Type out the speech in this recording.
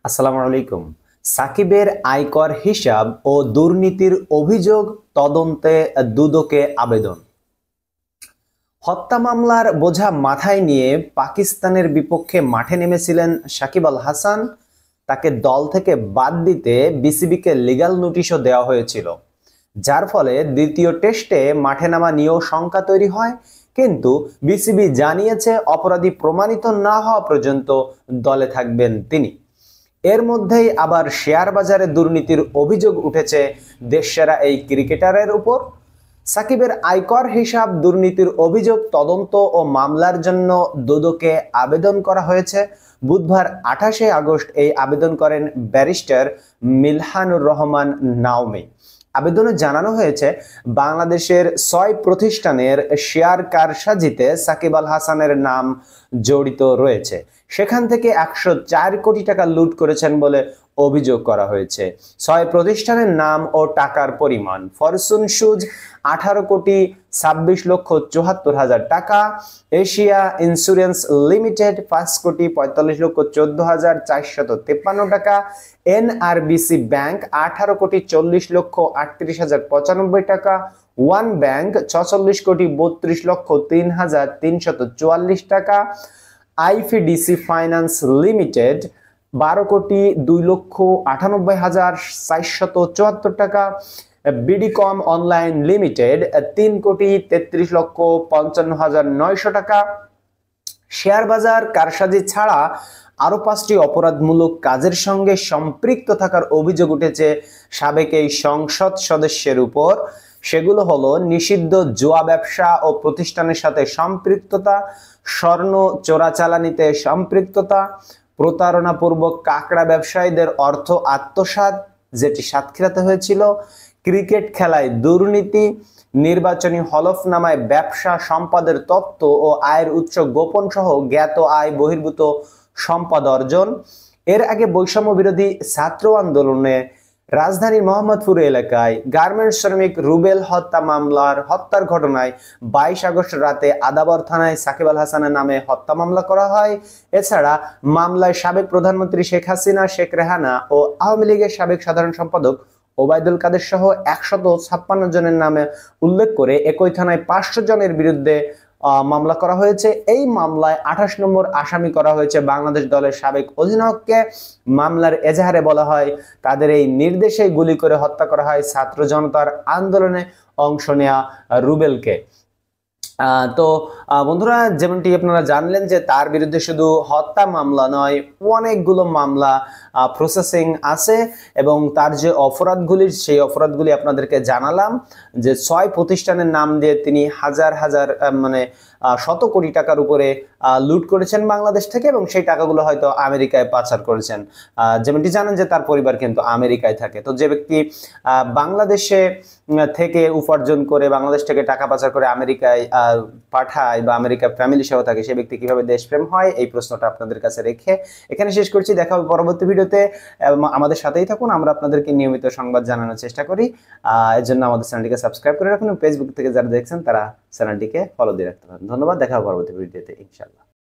আসসালামু আলাইকুম। সাকিবের আয়কর হিসাব ও দুর্নীতির অভিযোগ তদন্তে দুদকে আবেদন। হত্যা মামলার বোঝা মাথায় নিয়ে পাকিস্তানের বিপক্ষে মাঠে নেমেছিলেন সাকিব আল হাসান। তাকে দল থেকে বাদ দিতে বিসিবিকে লিগ্যাল নোটিশও দেওয়া হয়েছিল, যার ফলে দ্বিতীয় টেস্টে মাঠে নামা নিয়েও শঙ্কা তৈরি হয়। কিন্তু বিসিবি জানিয়েছে অপরাধী প্রমাণিত না হওয়া পর্যন্ত দলে থাকবেন তিনি। এর মধ্যেই আবার শেয়ার বাজারে দুর্নীতির অভিযোগ উঠেছে দেশসেরা এই ক্রিকেটারের উপর। সাকিবের আয়কর হিসাব দুর্নীতির অভিযোগ তদন্ত ও মামলার জন্য দুদকে আবেদন করা হয়েছে। বুধবার 28শে আগস্ট এই আবেদন করেন ব্যারিস্টার মিলহানুর রহমান নাওমি। আবেদনে জানানো হয়েছে, বাংলাদেশের 6 প্রতিষ্ঠানের শেয়ার কারসাজিতে সাকিব আল হাসানের নাম জড়িত রয়েছে। সেখান থেকে 104 কোটি টাকা লুট করেছেন বলে অভিযোগ করা হয়েছে। 6 প্রতিষ্ঠানের নাম ও টাকার পরিমাণ: ফরচুন শুজ 18 কোটি 26 লক্ষ 74 হাজার টাকা, এশিয়া ইন্স্যুরেন্স লিমিটেড 5 কোটি 45 লক্ষ 14 হাজার 453 টাকা, এনআরবিসি ব্যাংক 18 কোটি 40 লক্ষ 38 হাজার 95 টাকা, ওয়ান ব্যাংক 46 কোটি 32 লক্ষ 3 হাজার 344 টাকা, আইফিডিসি ফাইন্যান্স লিমিটেড 12 কোটি 2 লক্ষ 98 হাজার 474 টাকা, বিডিকম অনলাইন লিমিটেড 3 কোটি 33 লক্ষ 55 হাজার 900 টাকা। শেয়ার বাজার কারসাজি ছাড়া আরো 5টি অপরাধমূলক কাজের সঙ্গে সম্পৃক্ত থাকার অভিযোগ উঠেছে সাবেক এই সংসদ সদস্যের উপর। সেগুলো হলো নিষিদ্ধ জুয়া ব্যবসা ও প্রতিষ্ঠানের সাথে সম্পৃক্ততা, স্বর্ণ চোরাচালানিতে সম্পৃক্ততা, প্রতারণাপূর্বক কাকড়া ব্যবসায়ীদের অর্থ আত্মসাৎ, যেটি সাতক্ষীরাতে হয়েছিল, ক্রিকেট খেলায় দুর্নীতি, নির্বাচনী হলফনামায় ব্যবসা সম্পদের তথ্য ও আয়ের উৎস গোপন সহ জ্ঞাত আয় বহির্ভূত সম্পদ অর্জন। এর আগে বৈষম্য বিরোধী ছাত্র আন্দোলনে রাজধানীর মোহাম্মদপুর এলাকায় গার্মেন্টস শ্রমিক রুবেল হত্যার ঘটনায় 22 আগস্ট রাতে আদাবর থানায় সাকিব আল হাসানের নামে হত্যা মামলা করা হয়। এছাড়া মামলায় সাবেক প্রধানমন্ত্রী শেখ হাসিনা, শেখ রেহানা ও আওয়ামী লীগের সাবেক সাধারণ সম্পাদক ওবায়দুল কাদের সহ 156 জনের নামে উল্লেখ করে একই থানায় 500 জনের বিরুদ্ধে মামলা করা হয়েছে। এই মামলায় 28 নম্বর আসামি করা হয়েছে বাংলাদেশ দলের সাবেক অধিনায়ককে। মামলার এজাহারে বলা হয়, তাদের এই নির্দেশে গুলি করে হত্যা করা হয় ছাত্র জনতার আন্দোলনে অংশ নেওয়া রুবেলকে। তো বন্ধুরা, যেমনটি আপনারা জানলেন যে তার বিরুদ্ধে শুধু হত্যা মামলা নয়, অনেকগুলো মামলা প্রসেসিং আছে এবং তার যে অপরাধগুলি, সেই অপরাধগুলি আপনাদেরকে জানালাম যে 6 প্রতিষ্ঠানের নাম দিয়ে তিনি হাজার হাজার শত কোটি টাকার উপরে লুট করেছেন বাংলাদেশ থেকে এবং সেই টাকাগুলো হয়তো আমেরিকায় পাচার করেছেন। যেমনটি জানেন যে তার পরিবার কিন্তু আমেরিকায় থাকে। তো যে ব্যক্তি বাংলাদেশে থেকে উপার্জন করে বাংলাদেশ থেকে টাকা পাচার করে আমেরিকায় পাঠায় বা আমেরিকা ফ্যামিলি সহ থাকে, সে ব্যক্তি কিভাবে দেশপ্রেম হয়, এই প্রশ্নটা আপনাদের কাছে রেখে এখানে শেষ করছি। দেখা হবে পরবর্তী ভিডিওতে। আমাদের সাথেই থাকুন, আমরা আপনাদেরকে নিয়মিত সংবাদ জানানোর চেষ্টা করি। এর জন্য আমাদের চ্যানেলটিকে সাবস্ক্রাইব করে রাখুন। ফেসবুক থেকে যারা দেখছেন তারা চ্যানেলটিকে ফলো দিয়ে রাখতে পারেন। ধন্যবাদ। দেখা হবে পরবর্তী ভিডিওতে ইনশাআল্লাহ।